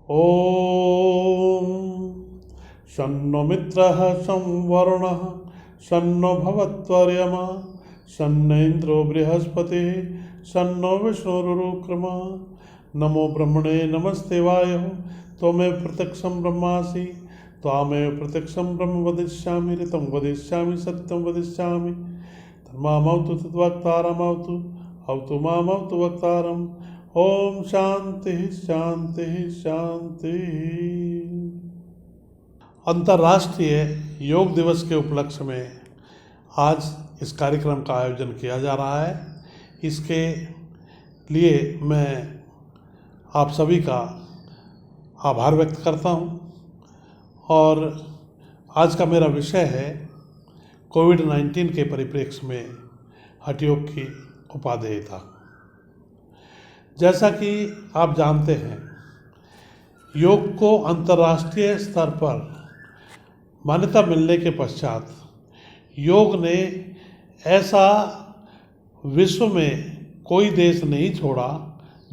ॐ शन्नो मित्रः शं वरुणः शन्नो भवत्वर्यमा शन्न इन्द्रो बृहस्पतिः शन्नो विष्णुरुक्रमा। नमो ब्रह्मणे नमस्ते वायो त्वमेव प्रत्यक्षं ब्रह्मासि त्वामेव प्रत्यक्षं ब्रह्म वदिष्यामि ऋतं वदिष्यामि सत्यं वदिष्यामि तन्मामवतु तद्वक्तारमवतु अवतु मामवतु वक्तारम्। ओम शांति शांति शांति। अंतर्राष्ट्रीय योग दिवस के उपलक्ष्य में आज इस कार्यक्रम का आयोजन किया जा रहा है। इसके लिए मैं आप सभी का आभार व्यक्त करता हूं। और आज का मेरा विषय है कोविड-19 के परिप्रेक्ष्य में हठ योग की उपादेयता। जैसा कि आप जानते हैं, योग को अंतर्राष्ट्रीय स्तर पर मान्यता मिलने के पश्चात योग ने ऐसा विश्व में कोई देश नहीं छोड़ा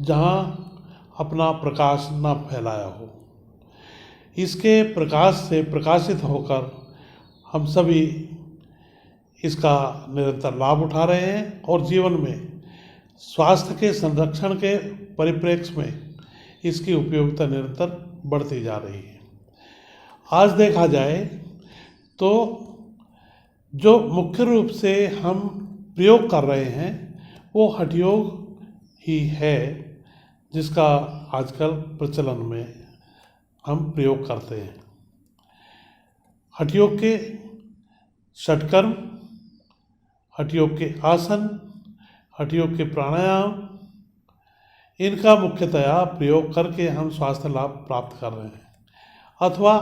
जहां अपना प्रकाश न फैलाया हो। इसके प्रकाश से प्रकाशित होकर हम सभी इसका निरंतर लाभ उठा रहे हैं और जीवन में स्वास्थ्य के संरक्षण के परिप्रेक्ष्य में इसकी उपयोगिता निरंतर बढ़ती जा रही है। आज देखा जाए तो जो मुख्य रूप से हम प्रयोग कर रहे हैं वो हठ योग ही है, जिसका आजकल प्रचलन में हम प्रयोग करते हैं। हठ योग के षटकर्म, हठ योग के आसन, हठ योग के प्राणायाम, इनका मुख्यतया प्रयोग करके हम स्वास्थ्य लाभ प्राप्त कर रहे हैं अथवा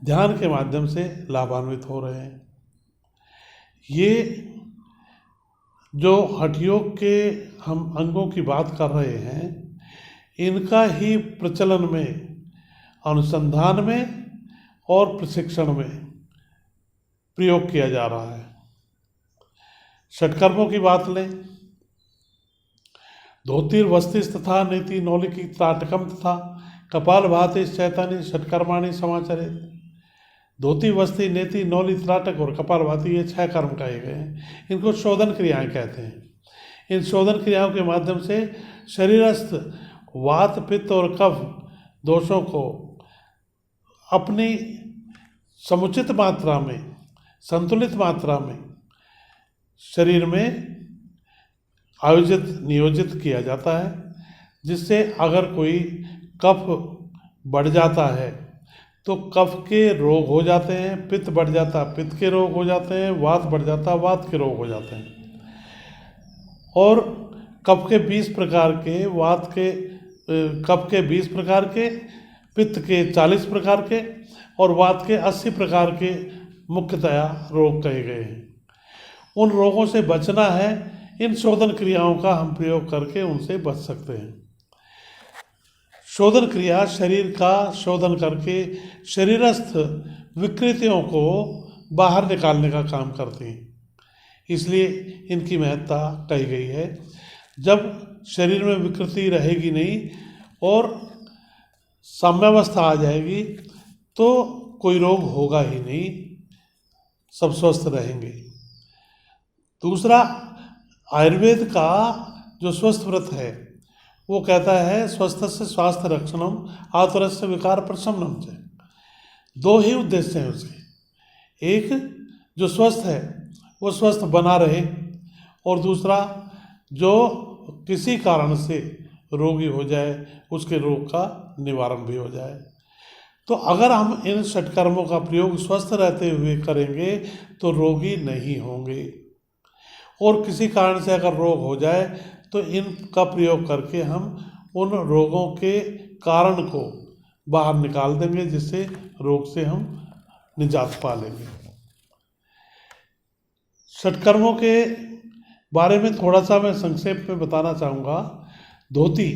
ध्यान के माध्यम से लाभान्वित हो रहे हैं। ये जो हठ योग के हम अंगों की बात कर रहे हैं, इनका ही प्रचलन में, अनुसंधान में और प्रशिक्षण में प्रयोग किया जा रहा है। षटकर्मों की बात लें, धोतिर्वस्तिस्तथा नेति नौलिकी त्राटकम तथा कपालभाति चैतन्य षटकर्माणि समाचरित। धोती, वस्ति, नेति, नौली, त्राटक और कपालभाति ये 6 कर्म कहे गए हैं। इनको शोधन क्रियाएं कहते हैं। इन शोधन क्रियाओं के माध्यम से शरीरस्थ वात, पित्त और कफ दोषों को अपनी समुचित मात्रा में, संतुलित मात्रा में शरीर में नियोजित किया जाता है, जिससे अगर कोई कफ बढ़ जाता है तो कफ के रोग हो जाते हैं, पित्त बढ़ जाता है पित्त के रोग हो जाते हैं, वात बढ़ जाता है वात के रोग हो जाते हैं। और कफ के 20 प्रकार के, कफ के 20 प्रकार के, पित्त के 40 प्रकार के और वात के 80 प्रकार के मुख्यतया रोग कहे गए हैं। उन रोगों से बचना है, इन शोधन क्रियाओं का हम प्रयोग करके उनसे बच सकते हैं। शोधन क्रिया शरीर का शोधन करके शरीरस्थ विकृतियों को बाहर निकालने का काम करती हैं, इसलिए इनकी महत्ता कही गई है। जब शरीर में विकृति रहेगी नहीं और साम्यावस्था आ जाएगी तो कोई रोग होगा ही नहीं, सब स्वस्थ रहेंगे। दूसरा, आयुर्वेद का जो स्वस्थ व्रत है वो कहता है स्वस्थ से स्वास्थ्य रक्षणम आतुरस्य विकार प्रशमनम से। 2 ही उद्देश्य हैं उसके। एक, जो स्वस्थ है वो स्वस्थ बना रहे, और दूसरा, जो किसी कारण से रोगी हो जाए उसके रोग का निवारण भी हो जाए। तो अगर हम इन षटकर्मों का प्रयोग स्वस्थ रहते हुए करेंगे तो रोगी नहीं होंगे, और किसी कारण से अगर रोग हो जाए तो इनका प्रयोग करके हम उन रोगों के कारण को बाहर निकाल देंगे, जिससे रोग से हम निजात पा लेंगे। षटकर्मों के बारे में थोड़ा सा मैं संक्षेप में बताना चाहूँगा। धोती,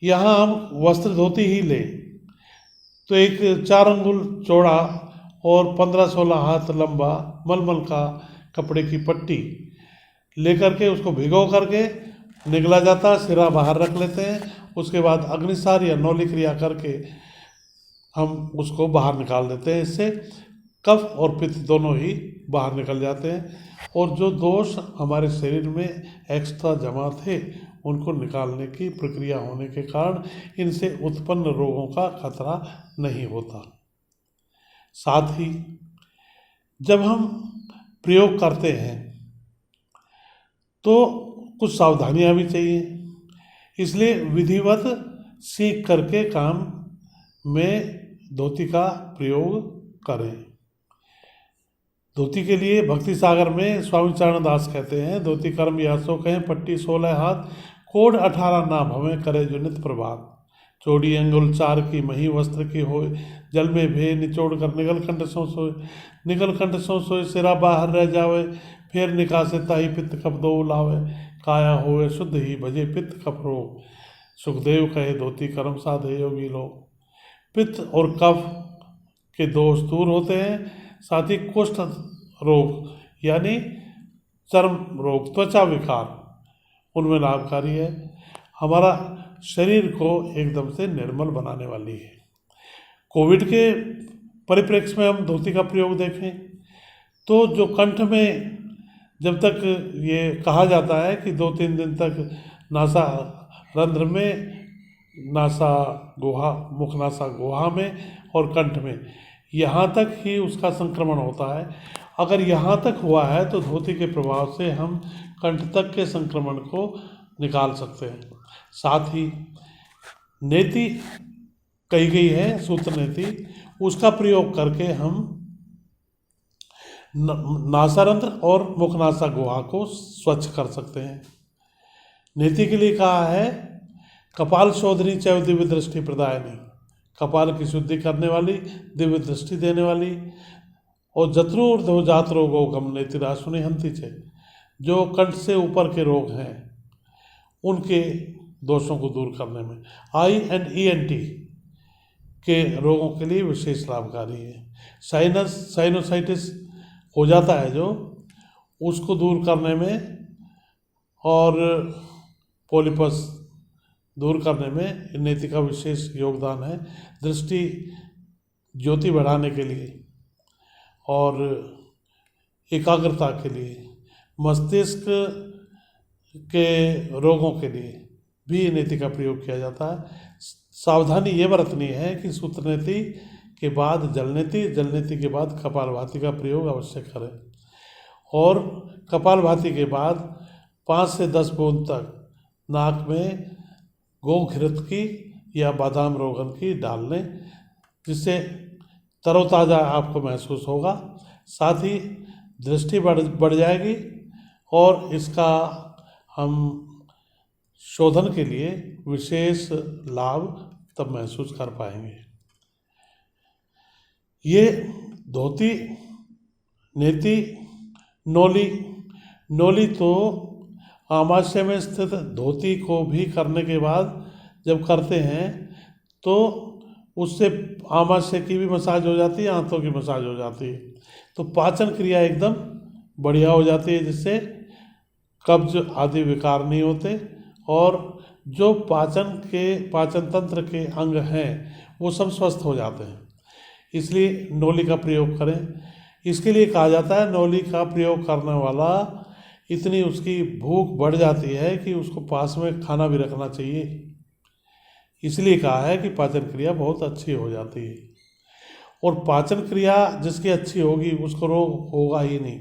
यहाँ हम वस्त्र धोती ही लें तो एक 4 अंगुल चौड़ा और 15-16 हाथ लंबा मलमल का कपड़े की पट्टी लेकर के उसको भिगो करके निगला जाता है, सिरा बाहर रख लेते हैं उसके बाद अग्निसार या नौली क्रिया करके हम उसको बाहर निकाल देते हैं। इससे कफ और पित्त दोनों ही बाहर निकल जाते हैं और जो दोष हमारे शरीर में एक्स्ट्रा जमा थे उनको निकालने की प्रक्रिया होने के कारण इनसे उत्पन्न रोगों का खतरा नहीं होता। साथ ही जब हम प्रयोग करते हैं तो कुछ सावधानियां भी चाहिए, इसलिए विधिवत सीख करके काम में धोती का प्रयोग करें। धोती के लिए भक्ति सागर में स्वामी चरण दास कहते हैं, धोती कर्म या सो कहें पट्टी 16 हाथ, कोड 18 नाभ हमें करे जो नित प्रभात, चौड़ी अंगुल 4 की मही वस्त्र की होए, जल में भे निचोड़ कर निगल कंठ सो सोए, निगल कंठ सो सोए सिरा बाहर रह जावे, फिर निकासे ताही पित्त कप दो लावे, काया होए शुद्ध ही भजे पित्त कप रोग, सुखदेव कहे धोती कर्म साधे योगी लोग। पित्त और कफ के दोष दूर होते हैं, साथ ही कुष्ठ रोग यानी चर्म रोग, त्वचा विकार, उनमें लाभकारी है। हमारा शरीर को एकदम से निर्मल बनाने वाली है। कोविड के परिप्रेक्ष्य में हम धोती का प्रयोग देखें तो जो कंठ में जब तक ये कहा जाता है कि 2-3 दिन तक नासा रंध्र में, नासा गुहा, मुख नासा गुहा में और कंठ में, यहाँ तक ही उसका संक्रमण होता है। अगर यहाँ तक हुआ है तो धोती के प्रभाव से हम कंठ तक के संक्रमण को निकाल सकते हैं। साथ ही नेति कही गई है, सूत्र नेति, उसका प्रयोग करके हम नासारंध्र और मुखनासा गुहा को स्वच्छ कर सकते हैं। नेति के लिए कहा है कपाल शोधनी चैव दिव्य दृष्टि प्रदायनी, कपाल की शुद्धि करने वाली, दिव्य दृष्टि देने वाली, और जत्रूर्ध्व जात रोगो गम नेतिराशुनि हंति चे, जो कंठ से ऊपर के रोग हैं उनके दोषों को दूर करने में, आई एंड ENT के रोगों के लिए विशेष लाभकारी है। साइनोसाइटिस हो जाता है जो, उसको दूर करने में और पोलिपस दूर करने में नेति का विशेष योगदान है। दृष्टि ज्योति बढ़ाने के लिए और एकाग्रता के लिए, मस्तिष्क के रोगों के लिए भी नेति का प्रयोग किया जाता है। सावधानी ये बरतनी है कि सूत्र नेति के बाद जलनेति, जलनेति के बाद कपालभाति का प्रयोग अवश्य करें, और कपालभाति के बाद 5 से 10 बूंद तक नाक में गोघृत की या बादाम रोगन की डाल लें, जिससे तरोताज़ा आपको महसूस होगा। साथ ही दृष्टि बढ़ जाएगी और इसका हम शोधन के लिए विशेष लाभ तब महसूस कर पाएंगे। ये धोती, नेति, नोली तो आमाशय में स्थित धोती को भी करने के बाद जब करते हैं तो उससे आमाशय की भी मसाज हो जाती है, आंतों की मसाज हो जाती है, तो पाचन क्रिया एकदम बढ़िया हो जाती है, जिससे कब्ज आदि विकार नहीं होते, और जो पाचन तंत्र के अंग हैं वो सब स्वस्थ हो जाते हैं। इसलिए नौली का प्रयोग करें। इसके लिए कहा जाता है नौली का प्रयोग करने वाला इतनी उसकी भूख बढ़ जाती है कि उसको पास में खाना भी रखना चाहिए। इसलिए कहा है कि पाचन क्रिया बहुत अच्छी हो जाती है, और पाचन क्रिया जिसकी अच्छी होगी उसको रोग होगा ही नहीं।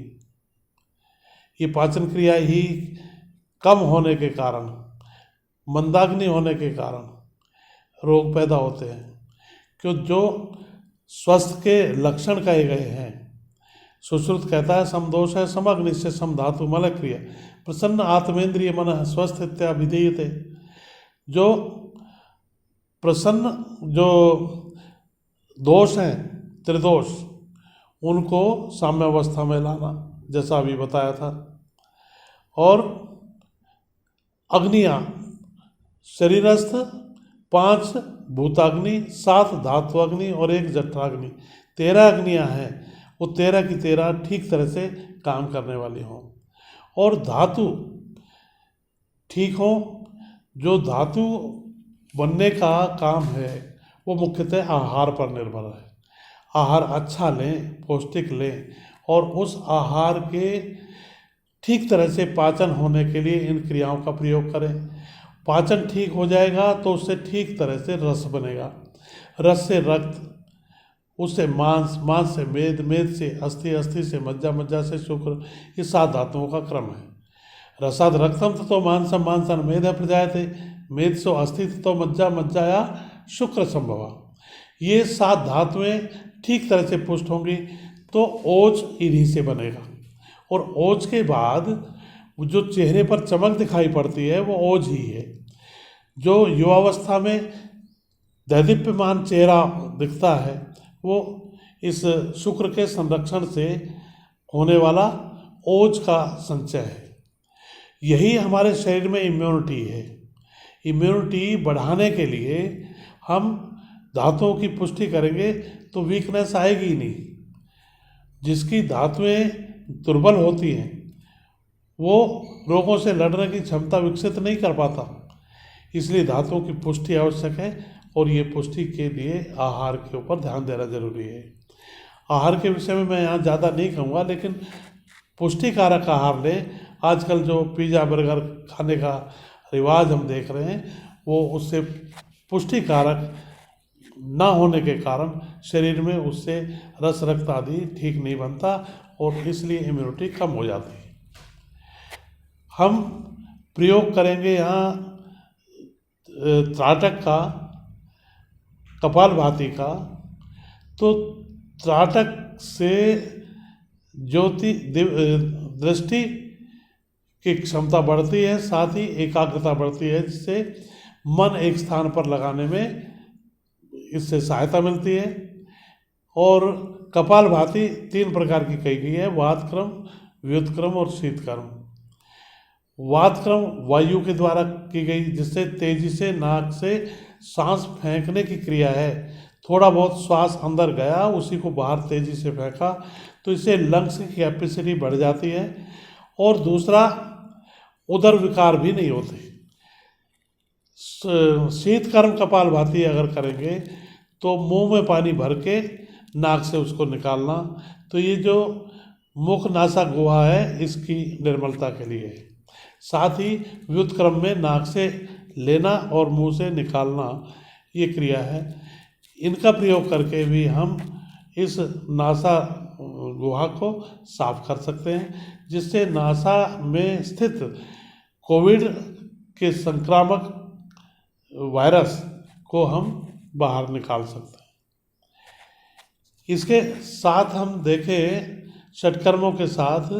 ये पाचन क्रिया ही कम होने के कारण, मंदाग्नि होने के कारण रोग पैदा होते हैं, क्यों जो स्वस्थ के लक्षण कहे गए हैं। सुश्रुत कहता है समदोष है समग्नि से समधातु मल क्रिया प्रसन्न आत्मेंद्रिय मन स्वस्थ इत्याभिधीयते। जो प्रसन्न जो दोष हैं त्रिदोष, उनको साम्यावस्था में लाना, जैसा अभी बताया था। और अग्नियाँ शरीरस्थ 5 भूताग्नि, 7 धातु अग्नि और 1 जठराग्नि, 13 अग्नियाँ हैं। वो 13 की 13 ठीक तरह से काम करने वाली हों, और धातु ठीक हो। जो धातु बनने का काम है वो मुख्यतः आहार पर निर्भर है। आहार अच्छा लें, पौष्टिक लें और उस आहार के ठीक तरह से पाचन होने के लिए इन क्रियाओं का प्रयोग करें। पाचन ठीक हो जाएगा तो उससे ठीक तरह से रस बनेगा, रस से रक्त, उससे मांस, मांस से मेद, मेद से अस्थि, अस्थि से मज्जा, मज्जा से शुक्र, ये 7 धातुओं का क्रम है। रसाद रक्तम ततो मांसम मांसन मेद प्रजायते, मेद सो अस्थि ततो मज्जा, मज्जाया शुक्र संभवा। ये 7 धातुएं ठीक तरह से पुष्ट होंगी तो ओज इन्हीं से बनेगा। और ओज के बाद जो चेहरे पर चमक दिखाई पड़ती है वो ओज ही है। जो युवावस्था में दैदीप्यमान चेहरा दिखता है वो इस शुक्र के संरक्षण से होने वाला ओज का संचय है। यही हमारे शरीर में इम्यूनिटी है। इम्यूनिटी बढ़ाने के लिए हम धातुओं की पुष्टि करेंगे तो वीकनेस आएगी ही नहीं। जिसकी धातुएं दुर्बल होती हैं वो रोगों से लड़ने की क्षमता विकसित नहीं कर पाता। इसलिए धातुओं की पुष्टि आवश्यक है और ये पुष्टि के लिए आहार के ऊपर ध्यान देना जरूरी है। आहार के विषय में मैं यहाँ ज़्यादा नहीं कहूँगा, लेकिन पुष्टिकारक आहार लें। आजकल जो पिज़्ज़ा बर्गर खाने का रिवाज हम देख रहे हैं वो उससे पुष्टिकारक ना होने के कारण शरीर में उससे रस, रक्त आदि ठीक नहीं बनता और इसलिए इम्यूनिटी कम हो जाती है। हम प्रयोग करेंगे यहाँ त्राटक का, कपालभाति का। तो त्राटक से ज्योति दृष्टि की क्षमता बढ़ती है, साथ ही एकाग्रता बढ़ती है, जिससे मन एक स्थान पर लगाने में इससे सहायता मिलती है। और कपालभाति 3 प्रकार की कही गई है, वातक्रम, व्युत्क्रम और शीतक्रम। वातक्रम वायु के द्वारा की गई, जिससे तेजी से नाक से सांस फेंकने की क्रिया है। थोड़ा बहुत श्वास अंदर गया, उसी को बाहर तेजी से फेंका तो इससे लंग्स की कैपेसिटी बढ़ जाती है। और दूसरा, उदर विकार भी नहीं होते। शीतकर्म कपालभाति अगर करेंगे तो मुंह में पानी भर के नाक से उसको निकालना, तो ये जो मुख नासा गुहा है इसकी निर्मलता के लिए है। साथ ही व्युत्क्रम में नाक से लेना और मुंह से निकालना ये क्रिया है। इनका प्रयोग करके भी हम इस नासा गुहा को साफ कर सकते हैं, जिससे नासा में स्थित कोविड के संक्रामक वायरस को हम बाहर निकाल सकते हैं। इसके साथ हम देखें, षटकर्मों के साथ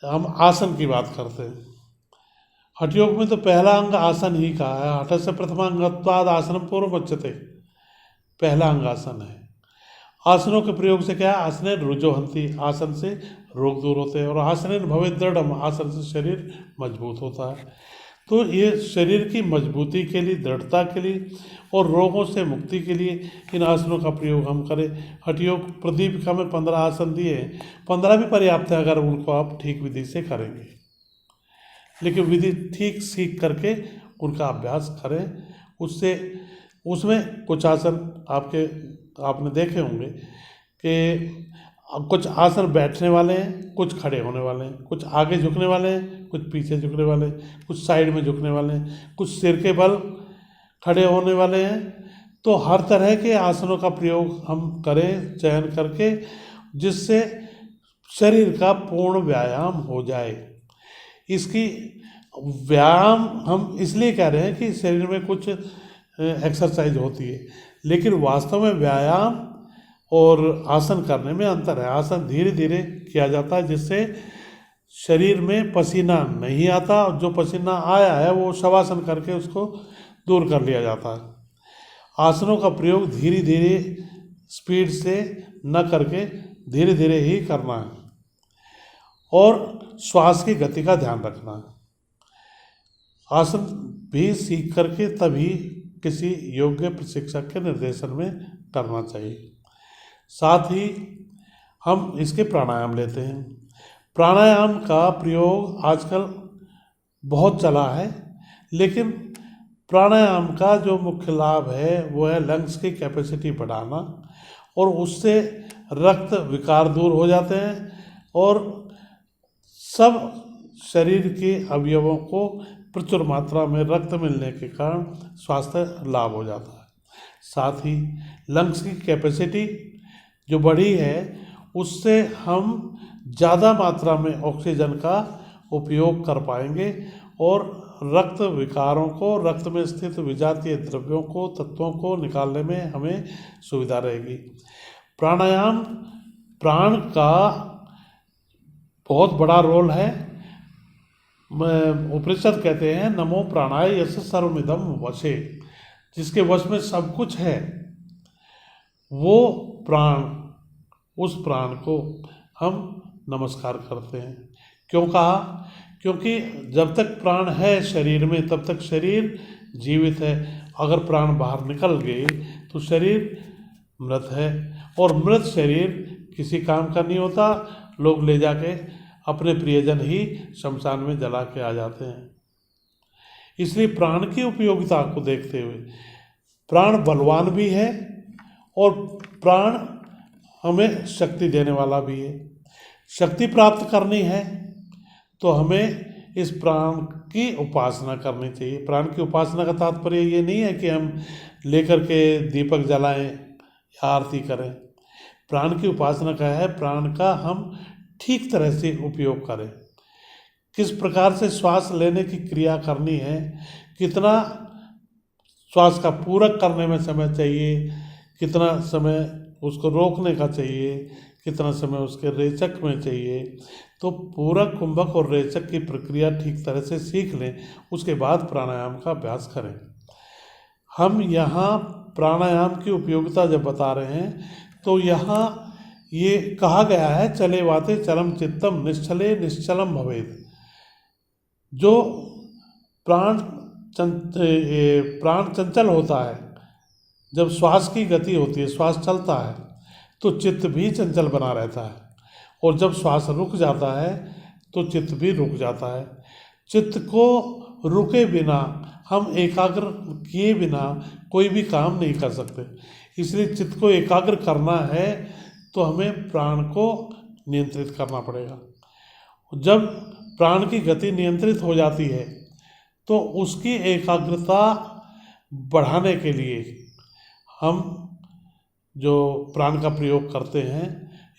हम आसन की बात करते हैं। हठ योग में तो पहला अंग आसन ही कहा है। हठ से प्रथमांगत्वाद आसनम पूर्वमुच्यते, पहला अंग आसन है। आसनों के प्रयोग से क्या है, आसने रुजोहंती, आसन से रोग दूर होते हैं। और आसने भवे दृढ़म, आसन से शरीर मजबूत होता है। तो ये शरीर की मजबूती के लिए, दृढ़ता के लिए और रोगों से मुक्ति के लिए इन आसनों का प्रयोग हम करें। हठ योग प्रदीपिका में 15 आसन दिए हैं, 15 भी पर्याप्त है अगर उनको आप ठीक विधि से करेंगे। लेकिन विधि ठीक सीख करके उनका अभ्यास करें। उससे उसमें कुछ आसन आपने देखे होंगे कि कुछ आसन बैठने वाले हैं, कुछ खड़े होने वाले हैं, कुछ आगे झुकने वाले हैं, कुछ पीछे झुकने वाले हैं, कुछ साइड में झुकने वाले हैं, कुछ सिर के बल खड़े होने वाले हैं। तो हर तरह के आसनों का प्रयोग हम करें चयन करके, जिससे शरीर का पूर्ण व्यायाम हो जाए। इसकी व्यायाम हम इसलिए कह रहे हैं कि शरीर में कुछ एक्सरसाइज होती है, लेकिन वास्तव में व्यायाम और आसन करने में अंतर है। आसन धीरे धीरे किया जाता है, जिससे शरीर में पसीना नहीं आता, और जो पसीना आया है वो शवासन करके उसको दूर कर लिया जाता है। आसनों का प्रयोग धीरे धीरे स्पीड से न करके धीरे धीरे ही करना है और श्वास की गति का ध्यान रखना है। आसन भी सीख करके तभी किसी योग्य प्रशिक्षक के निर्देशन में करना चाहिए। साथ ही हम इसके प्राणायाम लेते हैं। प्राणायाम का प्रयोग आजकल बहुत चला है, लेकिन प्राणायाम का जो मुख्य लाभ है वो है लंग्स की कैपेसिटी बढ़ाना, और उससे रक्त विकार दूर हो जाते हैं और सब शरीर के अवयवों को प्रचुर मात्रा में रक्त मिलने के कारण स्वास्थ्य लाभ हो जाता है। साथ ही लंग्स की कैपेसिटी जो बढ़ी है उससे हम ज़्यादा मात्रा में ऑक्सीजन का उपयोग कर पाएंगे और रक्त विकारों को, रक्त में स्थित विजातीय द्रव्यों को, तत्वों को निकालने में हमें सुविधा रहेगी। प्राणायाम प्राण का बहुत बड़ा रोल है। उपनिषद कहते हैं नमो प्राणाय यस्य सर्वमिदं वशे, जिसके वश में सब कुछ है वो प्राण, उस प्राण को हम नमस्कार करते हैं। क्यों कहा? क्योंकि जब तक प्राण है शरीर में तब तक शरीर जीवित है। अगर प्राण बाहर निकल गए तो शरीर मृत है, और मृत शरीर किसी काम का नहीं होता। लोग ले जाके अपने प्रियजन ही शमशान में जला के आ जाते हैं। इसलिए प्राण की उपयोगिता को देखते हुए प्राण बलवान भी है और प्राण हमें शक्ति देने वाला भी है। शक्ति प्राप्त करनी है तो हमें इस प्राण की उपासना करनी चाहिए। प्राण की उपासना का तात्पर्य ये नहीं है कि हम लेकर के दीपक जलाएं या आरती करें। प्राण की उपासना का है प्राण का हम ठीक तरह से उपयोग करें। किस प्रकार से श्वास लेने की क्रिया करनी है, कितना श्वास का पूरक करने में समय चाहिए, कितना समय उसको रोकने का चाहिए, कितना समय उसके रेचक में चाहिए, तो पूरक, कुंभक और रेचक की प्रक्रिया ठीक तरह से सीख लें। उसके बाद प्राणायाम का अभ्यास करें। हम यहाँ प्राणायाम की उपयोगिता जब बता रहे हैं तो यहाँ ये कहा गया है चले वाते चलम चित्तम निश्चले निश्चलम भवेत्। जो प्राण चंचल होता है, जब श्वास की गति होती है, श्वास चलता है तो चित्त भी चंचल बना रहता है, और जब श्वास रुक जाता है तो चित्त भी रुक जाता है। चित्त को रुके बिना, हम एकाग्र किए बिना कोई भी काम नहीं कर सकते। इसलिए चित्त को एकाग्र करना है तो हमें प्राण को नियंत्रित करना पड़ेगा। जब प्राण की गति नियंत्रित हो जाती है तो उसकी एकाग्रता बढ़ाने के लिए हम जो प्राण का प्रयोग करते हैं,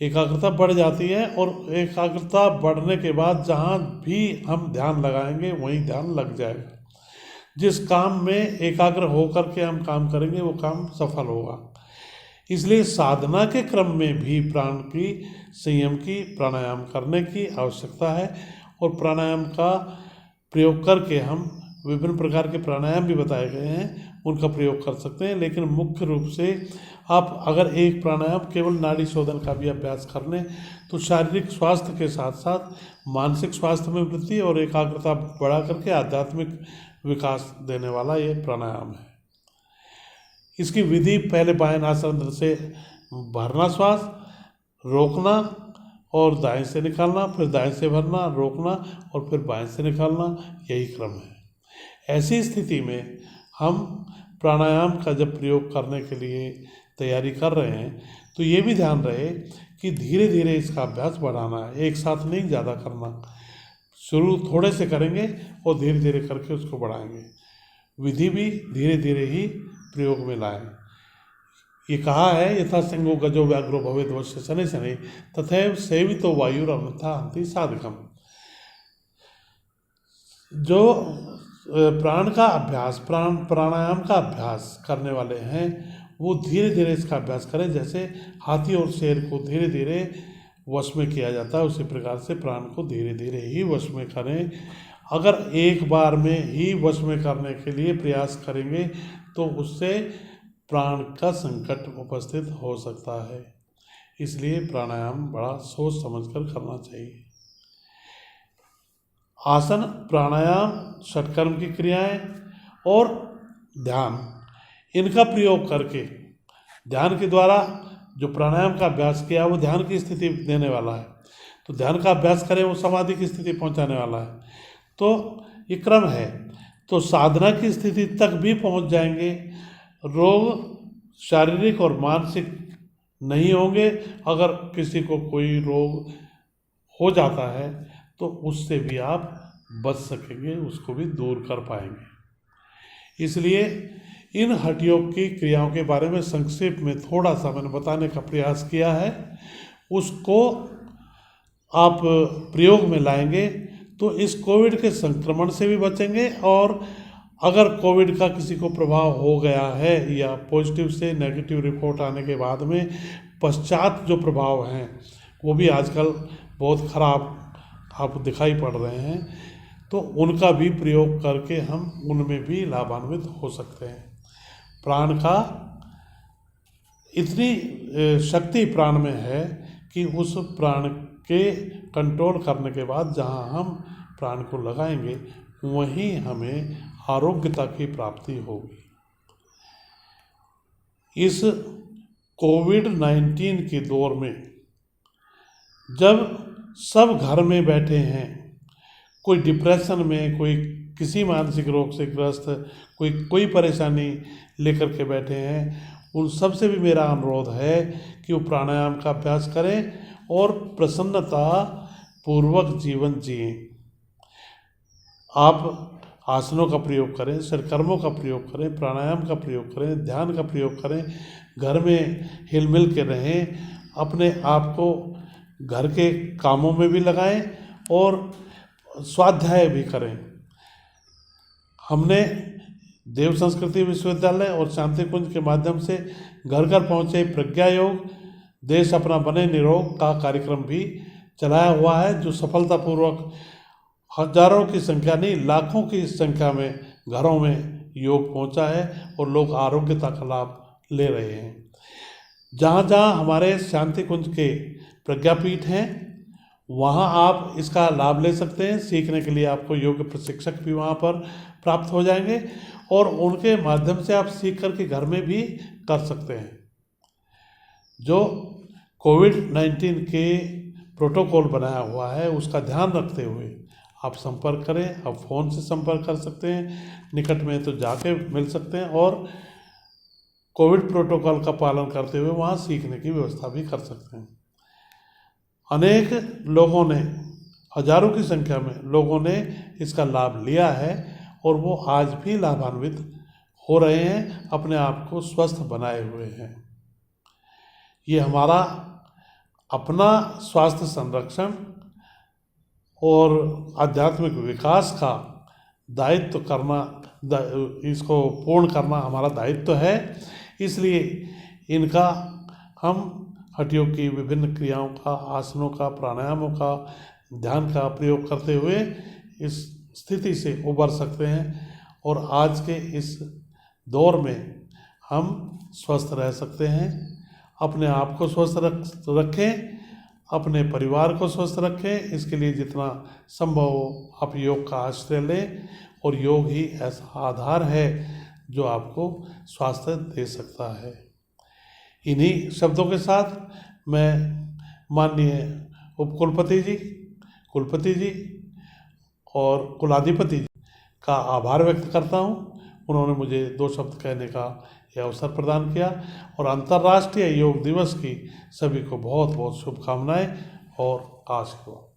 एकाग्रता बढ़ जाती है, और एकाग्रता बढ़ने के बाद जहाँ भी हम ध्यान लगाएंगे वहीं ध्यान लग जाएगा। जिस काम में एकाग्र होकर के हम काम करेंगे वो काम सफल होगा। इसलिए साधना के क्रम में भी प्राण की संयम की, प्राणायाम करने की आवश्यकता है, और प्राणायाम का प्रयोग करके हम विभिन्न प्रकार के प्राणायाम भी बताए गए हैं उनका प्रयोग कर सकते हैं। लेकिन मुख्य रूप से आप अगर एक प्राणायाम केवल नाड़ी शोधन का भी अभ्यास कर लें तो शारीरिक स्वास्थ्य के साथ साथ मानसिक स्वास्थ्य में वृद्धि और एकाग्रता बढ़ा करके आध्यात्मिक विकास देने वाला ये प्राणायाम है। इसकी विधि पहले बाएं नासारंध्र से भरना श्वास, रोकना और दाएं से निकालना, फिर दाएं से भरना, रोकना और फिर बाएं से निकालना, यही क्रम है। ऐसी स्थिति में हम प्राणायाम का जब प्रयोग करने के लिए तैयारी कर रहे हैं तो ये भी ध्यान रहे कि धीरे धीरे इसका अभ्यास बढ़ाना है, एक साथ नहीं ज़्यादा करना। शुरू थोड़े से करेंगे और धीरे धीरे करके उसको बढ़ाएंगे। विधि भी धीरे धीरे ही प्रयोग में लाएं। ये कहा है यथा सिंहो गजो व्याघ्रो भवेत् वश्य शनैः शनैः तथैव सेवितो वायुरन्यथा हन्ति साधकम्। जो प्राण का अभ्यास, प्राणायाम का अभ्यास करने वाले हैं वो धीरे धीरे इसका अभ्यास करें। जैसे हाथी और शेर को धीरे धीरे वश में किया जाता है उसी प्रकार से प्राण को धीरे धीरे ही वश में करें। अगर एक बार में ही वश में करने के लिए प्रयास करेंगे तो उससे प्राण का संकट उपस्थित हो सकता है। इसलिए प्राणायाम बड़ा सोच समझकर करना चाहिए। आसन, प्राणायाम, षटकर्म की क्रियाएं और ध्यान, इनका प्रयोग करके ध्यान के द्वारा जो प्राणायाम का अभ्यास किया वो ध्यान की स्थिति देने वाला है, तो ध्यान का अभ्यास करें वो समाधि की स्थिति पहुंचाने वाला है। तो ये क्रम है। तो साधना की स्थिति तक भी पहुंच जाएंगे। रोग शारीरिक और मानसिक नहीं होंगे। अगर किसी को कोई रोग हो जाता है तो उससे भी आप बच सकेंगे, उसको भी दूर कर पाएंगे। इसलिए इन हठ योग की क्रियाओं के बारे में संक्षेप में थोड़ा सा मैंने बताने का प्रयास किया है। उसको आप प्रयोग में लाएंगे तो इस कोविड के संक्रमण से भी बचेंगे, और अगर कोविड का किसी को प्रभाव हो गया है या पॉजिटिव से नेगेटिव रिपोर्ट आने के बाद में पश्चात जो प्रभाव हैं वो भी आजकल बहुत खराब आपको दिखाई पड़ रहे हैं, तो उनका भी प्रयोग करके हम उनमें भी लाभान्वित हो सकते हैं। प्राण का इतनी शक्ति प्राण में है कि उस प्राण के कंट्रोल करने के बाद जहाँ हम प्राण को लगाएंगे वहीं हमें आरोग्यता की प्राप्ति होगी। इस कोविड-19 के दौर में जब सब घर में बैठे हैं, कोई डिप्रेशन में, कोई किसी मानसिक रोग से ग्रस्त, कोई परेशानी लेकर के बैठे हैं, उन सब से भी मेरा अनुरोध है कि वो प्राणायाम का अभ्यास करें और प्रसन्नता पूर्वक जीवन जिएं। आप आसनों का प्रयोग करें, षटकर्मों का प्रयोग करें, प्राणायाम का प्रयोग करें, ध्यान का प्रयोग करें, घर में हिल मिल के रहें, अपने आप को घर के कामों में भी लगाएं और स्वाध्याय भी करें। हमने देव संस्कृति विश्वविद्यालय और शांति कुंज के माध्यम से घर घर पहुँचे प्रज्ञा योग देश अपना बने निरोग का कार्यक्रम भी चलाया हुआ है, जो सफलतापूर्वक हजारों की संख्या नहीं लाखों की संख्या में घरों में योग पहुंचा है और लोग आरोग्यता का लाभ ले रहे हैं। जहाँ जहाँ हमारे शांति कुंज के प्रज्ञापीठ हैं वहाँ आप इसका लाभ ले सकते हैं। सीखने के लिए आपको योग प्रशिक्षक भी वहाँ पर प्राप्त हो जाएंगे और उनके माध्यम से आप सीख करके घर में भी कर सकते हैं। जो कोविड-19 के प्रोटोकॉल बनाया हुआ है उसका ध्यान रखते हुए आप संपर्क करें। आप फ़ोन से संपर्क कर सकते हैं, निकट में तो जाके मिल सकते हैं और कोविड प्रोटोकॉल का पालन करते हुए वहाँ सीखने की व्यवस्था भी कर सकते हैं। अनेक लोगों ने, हजारों की संख्या में लोगों ने इसका लाभ लिया है और वो आज भी लाभान्वित हो रहे हैं, अपने आप को स्वस्थ बनाए हुए हैं। ये हमारा अपना स्वास्थ्य संरक्षण और आध्यात्मिक विकास का दायित्व करना, इसको पूर्ण करना हमारा दायित्व है। इसलिए इनका हम हठ योग की विभिन्न क्रियाओं का, आसनों का, प्राणायामों का, ध्यान का प्रयोग करते हुए इस स्थिति से उबर सकते हैं और आज के इस दौर में हम स्वस्थ रह सकते हैं। अपने आप को स्वस्थ रखें, अपने परिवार को स्वस्थ रखें। इसके लिए जितना संभव हो आप योग का आश्रय लें और योग ही ऐसा आधार है जो आपको स्वास्थ्य दे सकता है। इन्हीं शब्दों के साथ मैं माननीय उपकुलपति जी, कुलपति जी और कुलाधिपति जी का आभार व्यक्त करता हूँ। उन्होंने मुझे 2 शब्द कहने का यह अवसर प्रदान किया और अंतर्राष्ट्रीय योग दिवस की सभी को बहुत बहुत शुभकामनाएं और आशीर्वाद।